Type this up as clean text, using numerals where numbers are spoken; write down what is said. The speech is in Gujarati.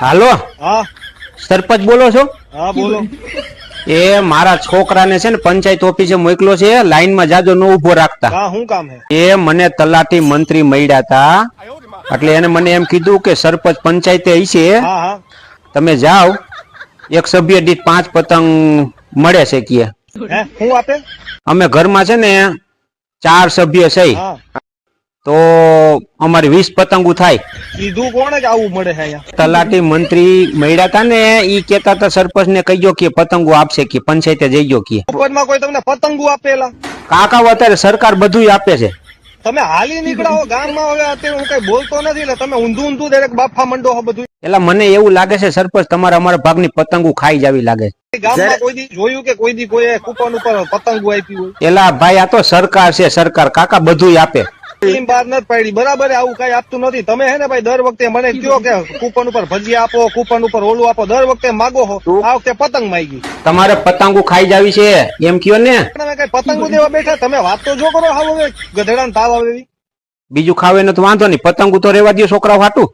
હાલો, હા સરપંચ બોલો છો? હા બોલો. એ મારા છોકરાને છે ને પંચાયત ઓફિસે મોકલો છે, લાઈનમાં જાજો ન ઉભો રાખતા. હા શું કામ હે? એ મને તલાટી મંત્રી મળ્યા હતા, એટલે એને મને એમ કીધું કે સરપંચ પંચાયતે હશે, હા હા તમે જાઓ, એક સભ્ય દીઠ 5 પતંગ મળે છે કે. હે શું આપે? અમે ઘરમાં છે ને 4 સભ્ય છે, હા તો અમારી 20 પતંગો થાય. કીધું કોણે કે આવું મળે છે અહીંયા? તલાટી મંત્રી મળ્યા હતા ને, ઈ કેતા હતા સરપંચ ને કહીજો કે પતંગો આપશે કે પંચાયતે જઈજો કે. ઉપરમાં કોઈ તમને પતંગો આપેલા? કાકા અત્યારે સરકાર બધું આપે છે. તમે હાલી નીકળાવો ગામમાં, હવે અત્યારે હું કઈ બોલતો નથી એટલે તમે ઊંધું ઊંધું દરેક બાફા મંડો છો બધું. એટલે મને એવું લાગે છે સરપંચ તમારે અમારા ભાગની પતંગો ખાઈ જાવી લાગે છે. ગામમાં કોઈ દી જોયું કે કોઈ દી કોઈ કૂપન ઉપર પતંગો આપી હોય? એલા ભાઈ આ તો સરકાર છે, સરકાર કાકા બધું આપે. ટીમ બહાર નથી પાડી, બરાબર આવું કઈ આપતું નથી. તમે હે ને ભાઈ દર વખતે મને કયો કે કૂપન ઉપર ભજીયા આપો, કૂપન ઉપર ઓલું આપો, દર વખતે માગો છો. આ વખતે પતંગ માંગી. તમારે પતંગો ખાઈ જાવી છે એમ કયો ને. તમે કઈ પતંગો દેવા બેઠા? તમે વાત તો જો કરો. હાવ હવે ગધેડાને તાવ આવે એવી. બીજું ખાવે તો વાંધો નહીં, પતંગો તો રેવા દો છોકરાઓ હાટું.